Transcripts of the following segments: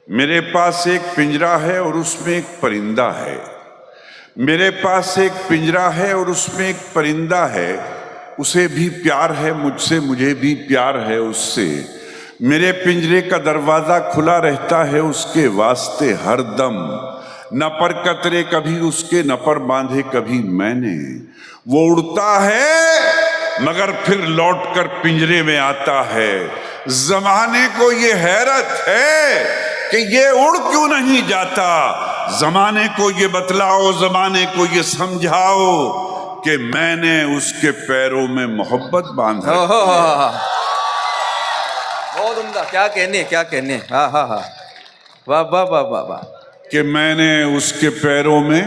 میرے پاس ایک پنجرا ہے اور اس میں ایک پرندہ ہے، میرے پاس ایک پنجرا ہے اور اس میں ایک پرندہ ہے، اسے بھی پیار ہے مجھ سے، مجھے بھی پیار ہے اس سے، میرے پنجرے کا دروازہ کھلا رہتا ہے اس کے واسطے ہر دم، نہ پر قطرے کبھی اس کے نہ پر باندھے کبھی میں نے، وہ اڑتا ہے مگر پھر لوٹ کر پنجرے میں آتا ہے، زمانے کو یہ حیرت ہے کہ یہ اڑ کیوں نہیں جاتا، زمانے کو یہ بتلاؤ، زمانے کو یہ سمجھاؤ کہ میں نے اس کے پیروں میں محبت باندھا۔ بہت عمدہ، کیا کہنے کیا کہنے، ہاں ہاں ہاں، واہ واہ واہ واہ واہ، کہ میں نے اس کے پیروں میں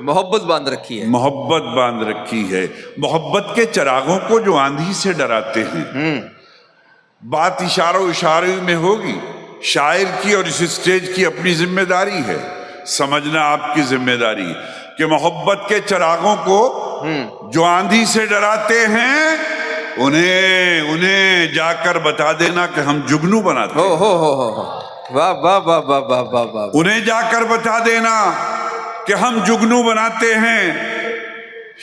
محبت باندھ رکھی ہے، محبت باندھ رکھی ہے۔ محبت کے چراغوں کو جو آندھی سے ڈراتے ہیں، بات اشارہ و اشارے میں ہوگی، شاعر کی اور اس اسٹیج کی اپنی ذمہ داری ہے، سمجھنا آپ کی ذمہ داری کہ محبت کے چراغوں کو جو آندھی سے ڈراتے ہیں انہیں جا کر بتا دینا کہ ہم جگنو بناتے ہیں، واہ واہ واہ واہ واہ واہ واہ، انہیں جا کر بتا دینا کہ ہم جگنو بناتے ہیں۔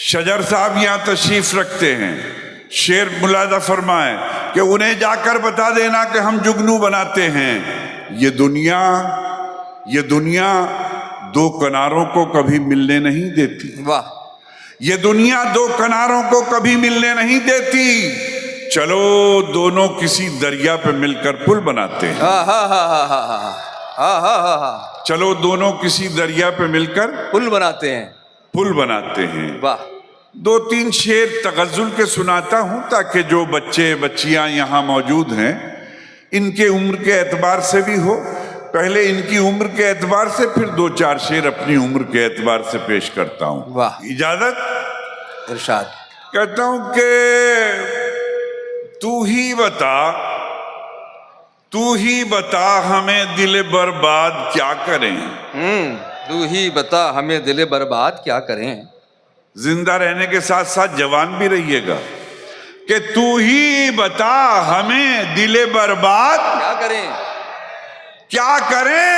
شجر صاحب یہاں تشریف رکھتے ہیں، شعر ملاحظہ فرمائیں کہ انہیں جا کر بتا دینا کہ ہم جگنو بناتے ہیں۔ یہ دنیا دو کناروں کو کبھی ملنے نہیں دیتی، واہ، یہ دنیا دو کناروں کو کبھی ملنے نہیں دیتی، چلو دونوں کسی دریا پہ مل کر پل بناتے ہیں، ہاں ہاں ہاں ہاں ہاں ہاں ہاں ہاں ہاں ہاں، چلو دونوں کسی دریا پہ مل کر پل بناتے ہیں، پل بناتے ہیں۔ واہ، دو تین شعر تغزل کے سناتا ہوں تاکہ جو بچے بچیاں یہاں موجود ہیں ان کے عمر کے اعتبار سے بھی ہو، پہلے ان کی عمر کے اعتبار سے پھر دو چار شعر اپنی عمر کے اعتبار سے پیش کرتا ہوں۔ واہ، اجازت؟ ارشاد۔ کہتا ہوں کہ تو ہی بتا ہمیں دل برباد کیا کریں، تو ہی بتا ہمیں دل برباد کیا کریں، زندہ رہنے کے ساتھ ساتھ جوان بھی رہیے گا، کہ تو ہی بتا ہمیں دل برباد کیا کریں، کیا کریں،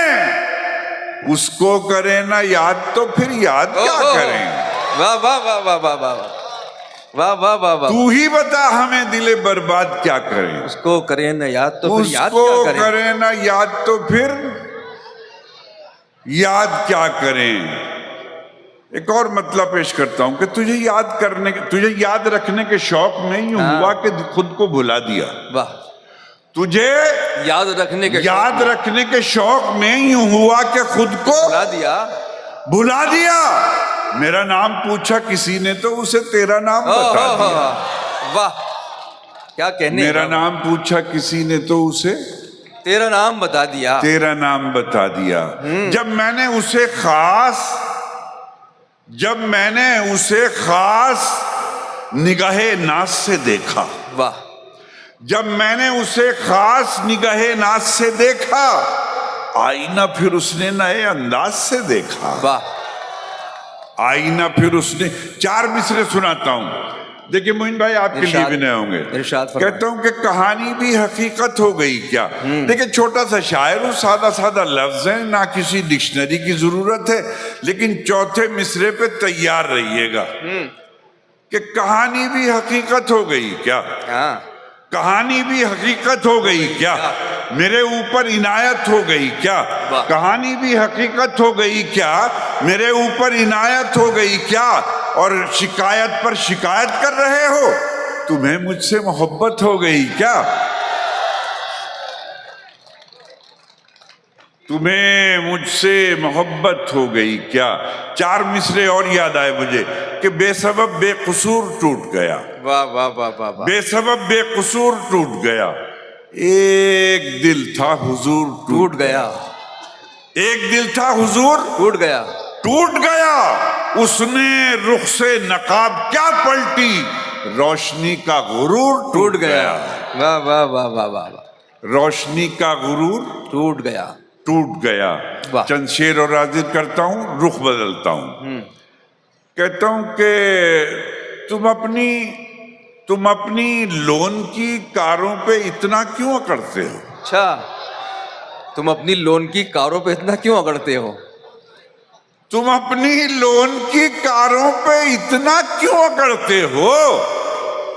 اس کو کریں نہ یاد تو پھر یاد کیا کریں، واہ واہ واہ واہ واہ واہ واہ واہ واہ واہ، تو ہی بتا ہمیں دل برباد کیا کریں، اس کو کریں نہ یاد تو پھر اس یاد کو کیا کریں، کریں نہ یاد تو پھر یاد کیا کریں۔ ایک اور مطلب پیش کرتا ہوں کہ تجھے یاد رکھنے کے شوق میں یوں ہوا کہ خود کو بھلا دیا، واہ، تجھے یاد رکھنے کے یاد رکھنے کے شوق میں یوں ہوا کہ خود کو بھلا دیا، میرا نام پوچھا کسی نے تو اسے تیرا نام بتا دیا، واہ، کیا کہنے، میرا نام پوچھا کسی نے تو اسے تیرا نام بتا دیا، تیرا نام بتا دیا، جب میں نے اسے خاص نگاہ ناز سے دیکھا، واہ، جب میں نے اسے خاص نگاہ ناز سے دیکھا، آئینہ پھر اس نے نئے انداز سے دیکھا، واہ، آئینہ پھر اس نے، چار مصرے سناتا ہوں، دیکھیں معین بھائی آپ کے لیے بھی نئے ہوں گے، کہتا ہوں کہ کہانی بھی حقیقت ہو گئی کیا، دیکھیں چھوٹا سا شاعر ہوں، سادہ سادہ لفظ ہیں، نہ کسی ڈکشنری کی ضرورت ہے، لیکن چوتھے مصرے پہ تیار رہیے گا کہ کہانی بھی حقیقت ہو گئی کیا، کہانی بھی حقیقت ہو گئی کیا، میرے اوپر عنایت ہو گئی کیا، کہانی بھی حقیقت ہو گئی کیا، میرے اوپر عنایت ہو گئی کیا، اور شکایت پر شکایت کر رہے ہو، تمہیں مجھ سے محبت ہو گئی کیا، تمہیں مجھ سے محبت ہو گئی کیا۔ چار مصرے اور یاد آئے مجھے کہ بے سبب بے قصور ٹوٹ گیا، واہ واہ واہ واہ، بے سبب بے قصور ٹوٹ گیا، ایک دل تھا حضور ٹوٹ گیا، ایک دل تھا حضور ٹوٹ گیا، ٹوٹ گیا، اس نے رخ سے نقاب کیا پلٹی، روشنی کا غرور ٹوٹ گیا، واہ واہ واہ واہ واہ، روشنی کا غرور ٹوٹ گیا، ٹوٹ گیا۔ چند شعر اور حاضر کرتا ہوں، رخ بدلتا ہوں، کہتا ہوں کہ تم اپنی لون کی کاروں پہ اتنا کیوں اکڑتے ہو، اچھا، تم اپنی لون کی کاروں پہ اتنا کیوں اگڑتے ہو؟ تم اپنی لون کی کاروں پہ اتنا کیوں اکڑتے ہو؟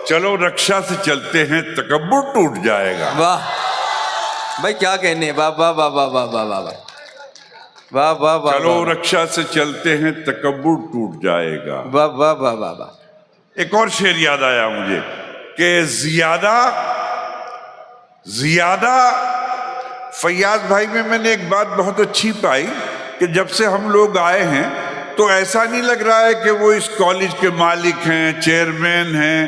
چلو رکشا سے چلتے ہیں، تکبر ٹوٹ جائے گا۔ واہ بھائی کیا کہنے، واہ واہ واہ واہ واہ واہ واہ واہ واہ واہ، چلو رکشا سے چلتے ہیں، تکبر ٹوٹ جائے گا۔ واہ واہ واہ واہ واہ۔ ایک اور شعر یاد آیا مجھے کہ زیادہ فیاض بھائی میں نے ایک بات بہت اچھی پائی کہ جب سے ہم لوگ آئے ہیں تو ایسا نہیں لگ رہا ہے کہ وہ اس کالج کے مالک ہیں، چیئرمین ہیں،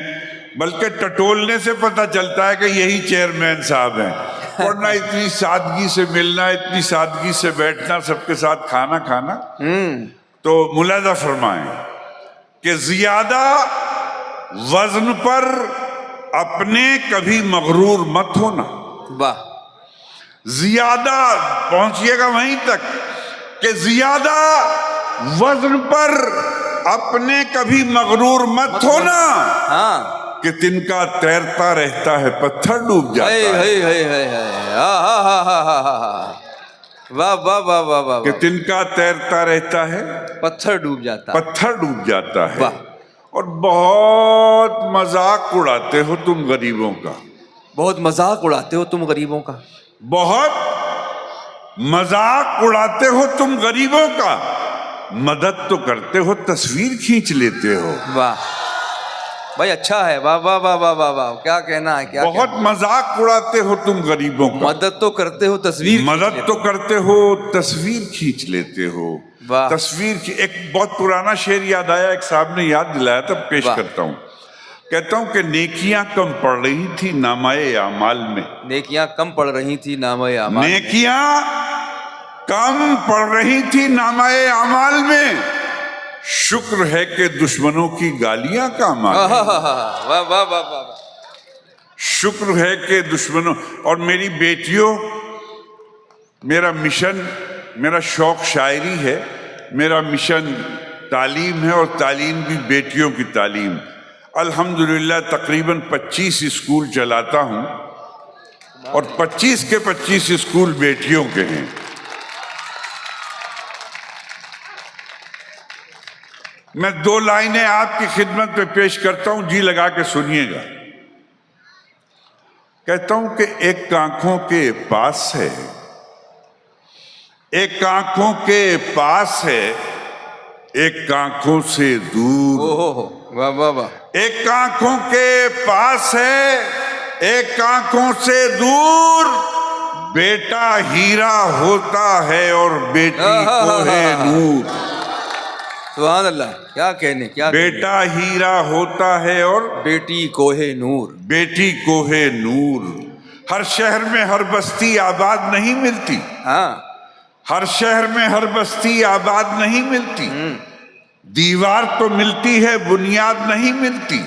بلکہ ٹٹولنے سے پتہ چلتا ہے کہ یہی چیئرمین صاحب ہیں۔ ورنہ اتنی سادگی سے ملنا، اتنی سادگی سے بیٹھنا، سب کے ساتھ کھانا کھانا۔ تو ملاحظہ فرمائیں کہ زیادہ وزن پر اپنے کبھی مغرور مت ہونا۔ واہ، زیادہ پہنچیے گا وہیں تک کہ زیادہ وزن پر اپنے کبھی مغرور مت ہونا، ہاں، کہ تنکا تیرتا رہتا ہے پتھر ڈوب جاتا ہے۔ واہ واہ واہ واہ واہ، کہ تنکا تیرتا رہتا ہے پتھر ڈوب جاتا ہے۔ پتھر ڈوب جاتا ہے۔ واہ، اور بہت مذاق اڑاتے ہو تم غریبوں کا، بہت مذاق اڑاتے ہو تم غریبوں کا، بہت مذاق اڑاتے ہو تم غریبوں کا، مدد تو کرتے ہو، تصویر کھینچ لیتے ہو۔ واہ بھائی اچھا ہے، واہ واہ واہ واہ واہ واہ، کیا کہنا ہے، کیا بہت مذاق اڑاتے ہو تم غریبوں کا، مدد تو کرتے ہو، تصویر مدد تو کرتے ہو، تصویر کھینچ لیتے ہو۔ واہ، تصویر کی ایک بہت پرانا شعر یاد آیا، ایک صاحب نے یاد دلایا تھا، پیش واہ، کرتا ہوں۔ کہتا ہوں کہ نیکیاں کم پڑ رہی تھی نامہ اعمال میں، نیکیاں کم پڑ رہی تھی نامہ اعمال، نیکیاں کم پڑ رہی تھی نامہ اعمال میں، شکر ہے کہ دشمنوں کی گالیاں کام آ گئیں۔ واہ واہ واہ واہ واہ، شکر ہے کہ دشمنوں، اور میری بیٹیوں، میرا مشن، میرا شوق شاعری ہے، میرا مشن تعلیم ہے، اور تعلیم بھی بیٹیوں کی تعلیم۔ الحمدللہ تقریباً 25 اسکول چلاتا ہوں، اور 25 کے 25 اسکول بیٹیوں کے ہیں۔ میں 2 لائنیں آپ کی خدمت میں پیش کرتا ہوں، جی لگا کے سنیے گا۔ کہتا ہوں کہ ایک آنکھوں کے پاس ہے، ایک آنکھوں کے پاس ہے، ایک آنکھوں سے دور، واہ واہ واہ، ایک آنکھوں کے پاس ہے، ایک آنکھوں سے دور، بیٹا ہیرا ہوتا ہے اور بیٹی کوہ نور۔ سبحان اللہ، کیا کہنے، کیا بیٹا ہیرا ہوتا ہے اور بیٹی کوہ نور، بیٹی کوہ نور۔ ہر شہر میں ہر بستی آباد نہیں ملتی، ہاں، ہر شہر میں ہر بستی آباد نہیں ملتی، دیوار تو ملتی ہے بنیاد نہیں ملتی،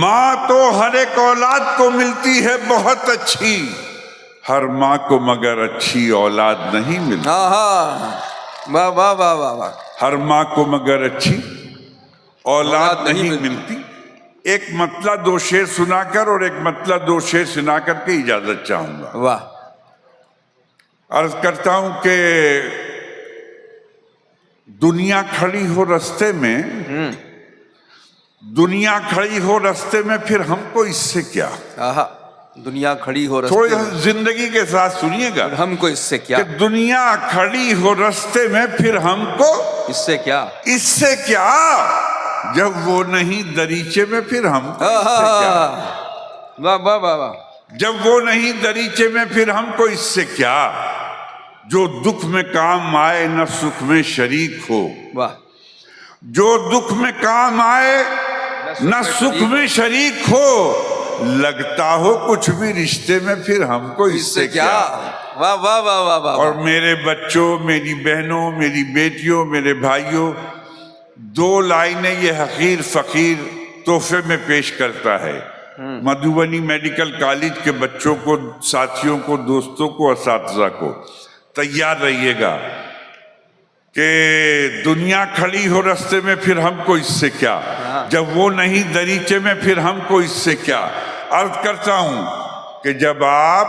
ماں تو ہر ایک اولاد کو ملتی ہے بہت اچھی، ہر ماں کو مگر اچھی اولاد نہیں ملتی، ہاں ہاں، واہ واہ واہ واہ واہ، ہر ماں کو مگر اچھی اولاد نہیں ملتی۔ ایک مطلع 2 شعر سنا کر اور ایک مطلع 2 شعر سنا کر کے اجازت چاہوں گا۔ واہ، عرض کرتا ہوں کہ دنیا کھڑی ہو رستے میں، دنیا کھڑی ہو رستے میں، پھر ہم کو اس سے کیا؟ آہا، دنیا کھڑی ہو رستے تھوڑی میں، زندگی کے ساتھ سنیے گا ہم کو اس سے کیا، کہ دنیا کھڑی ہو رستے میں، پھر ہم کو اس سے کیا، اس سے کیا؟ جب وہ نہیں دریچے میں، پھر ہم کو اس سے کیا؟ واہ واہ واہ واہ، جب وہ نہیں دریچے میں، پھر ہم کو اس سے کیا؟ جو دکھ میں کام آئے نہ سکھ میں شریک ہو، واہ، جو دکھ میں کام آئے نہ سکھ میں شریک ہو، لگتا ہو کچھ بھی رشتے میں، پھر ہم کو اس سے کیا؟ واہ واہ واہ واہ واہ، اور میرے بچوں، میری بہنوں، میری بیٹیوں، میرے بھائیوں، 2 لائنیں یہ حقیر فقیر تحفے میں پیش کرتا ہے مدھوبنی میڈیکل کالج کے بچوں کو، ساتھیوں کو، دوستوں کو، اساتذہ کو۔ تیار رہیے گا کہ دنیا کھڑی ہو رستے میں، پھر ہم کو اس سے کیا؟ جب وہ نہیں دریچے میں، پھر ہم کو اس سے کیا؟ عرض کرتا ہوں کہ جب آپ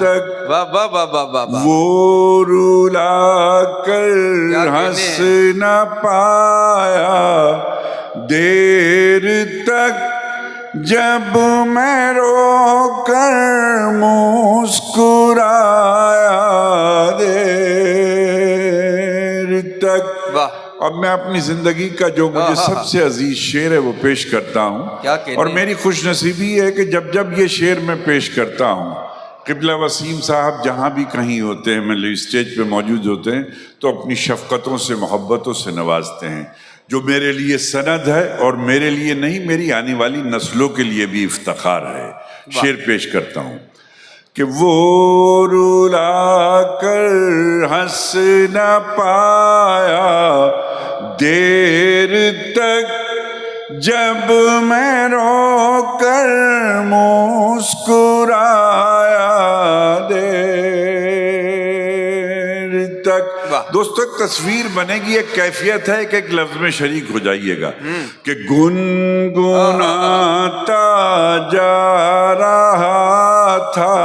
تک واہ واہ واہ واہ واہ واہ وہ رلا کر کیا کہنے ہنس نہ پایا دیر تک جب میں رو کر مسکرایا دیر تک. واہ اب میں اپنی زندگی کا جو مجھے سب سے عزیز شعر ہے وہ پیش کرتا ہوں. کیا کہنے اور میری خوش نصیبی ہے کہ جب جب یہ شعر میں پیش کرتا ہوں قبلہ وسیم صاحب جہاں بھی کہیں ہوتے ہیں مطلب اسٹیج پہ موجود ہوتے ہیں تو اپنی شفقتوں سے محبتوں سے نوازتے ہیں جو میرے لیے سند ہے اور میرے لیے نہیں میری آنے والی نسلوں کے لیے بھی افتخار ہے. شعر پیش کرتا ہوں کہ وہ رلا کر ہنس نہ پایا دیر تک جب میں رو کر مسکرایا دیر تک. دوستو ایک تصویر بنے گی ایک کیفیت ہے کہ ایک لفظ میں شریک ہو جائیے گا کہ گنگناتا جا رہا تھا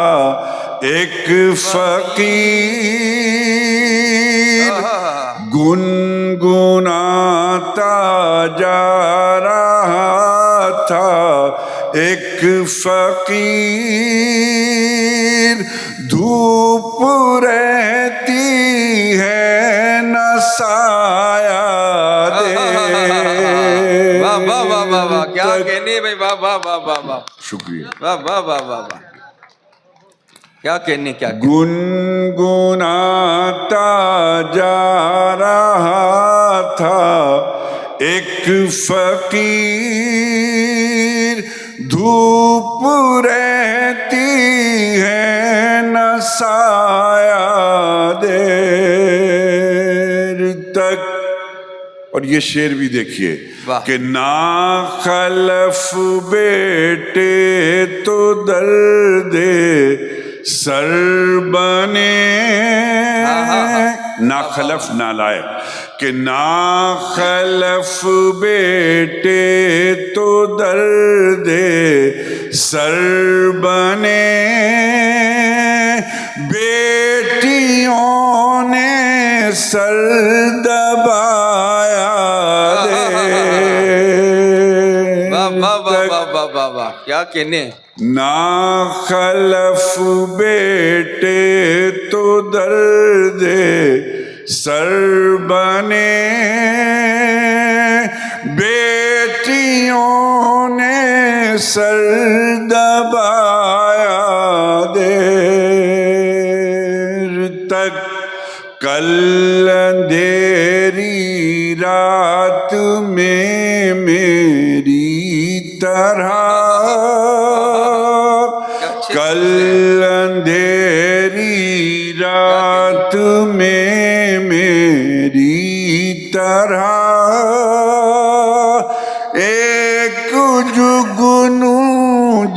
ایک فقیر گنگناتا جا رہا تھا ایک فقیر دھوپ رہتی ہے نہ سایہ دے. واہ واہ واہ واہ واہ کیا کہنے بھائی واہ واہ واہ واہ واہ شکریہ. واہ واہ واہ واہ واہ کیا کہنے کیا کہنے گنگناتا جا رہا تھا ایک فقیر دھوپ رہتی ہے نہ سایہ دیر تک. اور یہ شعر بھی دیکھیے کہ نا خلف بیٹے تو درد سر بنے نا خلف نالائق کہ نا خلف بیٹے تو درد سر بنے بیٹیوں نے سر دبایا کیا کہنے نا خلف بیٹے تو درد سر بنے بیٹیوں نے سر دبایا دیر تک. کل اندھیری رات میں میری طرح کل اندھیری رات میں میری طرح ایک جگنو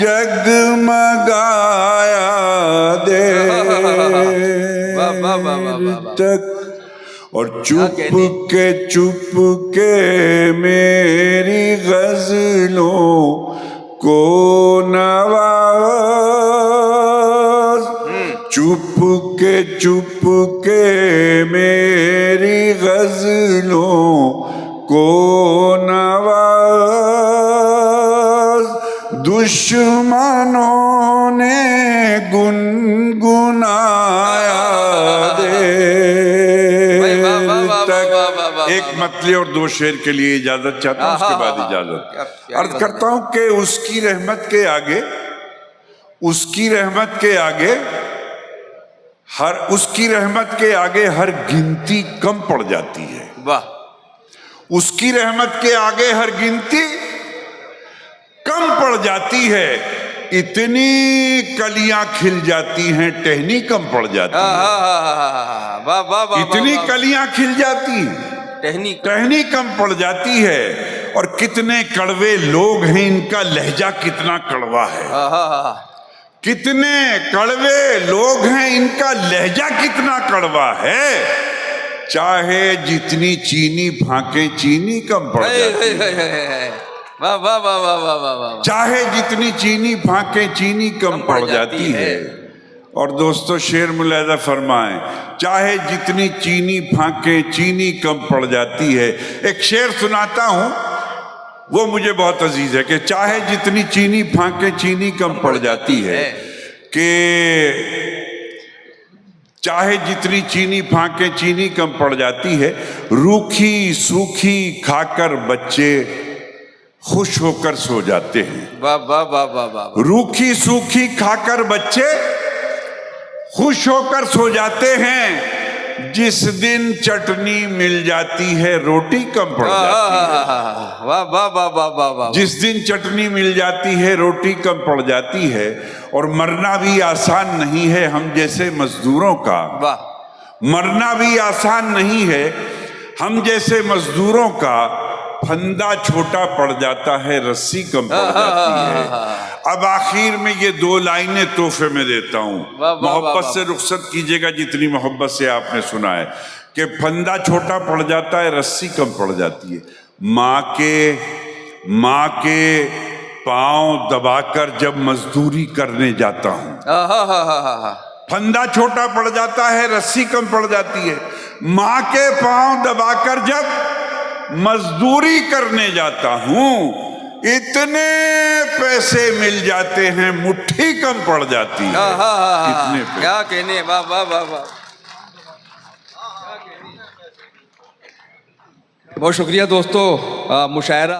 جگمگایا تک. اور چپ کے میری غزلوں کو نواز چپ کے میری غزلوں کو نواز دشمنوں نے گنگنایا ایک مطلع اور دو شعر کے لیے اجازت چاہتا ہوں اس کے بعد اجازت عرض کرتا ہوں کہ اس کی رحمت کے آگے ہر گنتی کم پڑ جاتی ہے. واہ اس کی رحمت کے آگے ہر گنتی کم پڑ جاتی ہے. اتنی کلیاں کھل جاتی ہیں ٹہنی کم پڑ جاتی ہے. اتنی کلیاں کھل جاتی ٹہنی کم پڑ جاتی ہے. اور کتنے کڑوے لوگ ہیں ان کا لہجہ کتنا کڑوا ہے. کتنے کڑوے لوگ ہیں ان کا لہجہ کتنا کڑوا ہے. چاہے جتنی چینی پھانکیں چینی کم پڑ جاتی ہے. چاہے جتنی چینی پھانکیں چینی کم پڑ جاتی ہے. اور دوستو شعر ملاحظہ فرمائیں، چاہے جتنی چینی پھانکیں چینی کم پڑ جاتی ہے۔ ایک شعر سناتا ہوں، وہ مجھے بہت عزیز ہے کہ چاہے جتنی چینی پھانکیں چینی کم پڑ جاتی ہے، کہ چاہے جتنی چینی پھانکیں چینی کم پڑ جاتی ہے، روکھی سوکھی کھا کر بچے خوش ہو کر سو جاتے ہیں۔ واہ واہ واہ واہ واہ، روکھی سوکھی کھا کر بچے خوش ہو کر سو جاتے ہیں، جس دن چٹنی مل جاتی ہے روٹی کم پڑ جاتی ہے۔ واہ واہ واہ واہ واہ واہ، جس دن چٹنی مل جاتی ہے روٹی کم پڑ جاتی ہے، اور مرنا بھی آسان نہیں ہے ہم جیسے مزدوروں کا، واہ، مرنا بھی آسان نہیں ہے ہم جیسے مزدوروں کا، پھندا چھوٹا پڑ جاتا ہے رسی کم پڑ جاتی ہے۔ اب آخر میں یہ دو لائنیں تحفے میں دیتا ہوں، محبت سے رخصت کیجئے گا جتنی محبت سے آپ نے سنا ہے، کہ پھندا چھوٹا پڑ جاتا ہے رسی کم پڑ جاتی ہے۔ ماں کے پاؤں دبا کر جب مزدوری کرنے جاتا ہوں، پھندا چھوٹا پڑ جاتا ہے رسی کم پڑ جاتی ہے۔ ماں کے پاؤں دبا کر جب مزدوری کرنے جاتا ہوں، اتنے پیسے مل جاتے ہیں مٹھی کم پڑ جاتی ہے۔ کتنے پیسے، کیا کہنے، واہ واہ واہ واہ، بہت شکریہ دوستو، مشاعرہ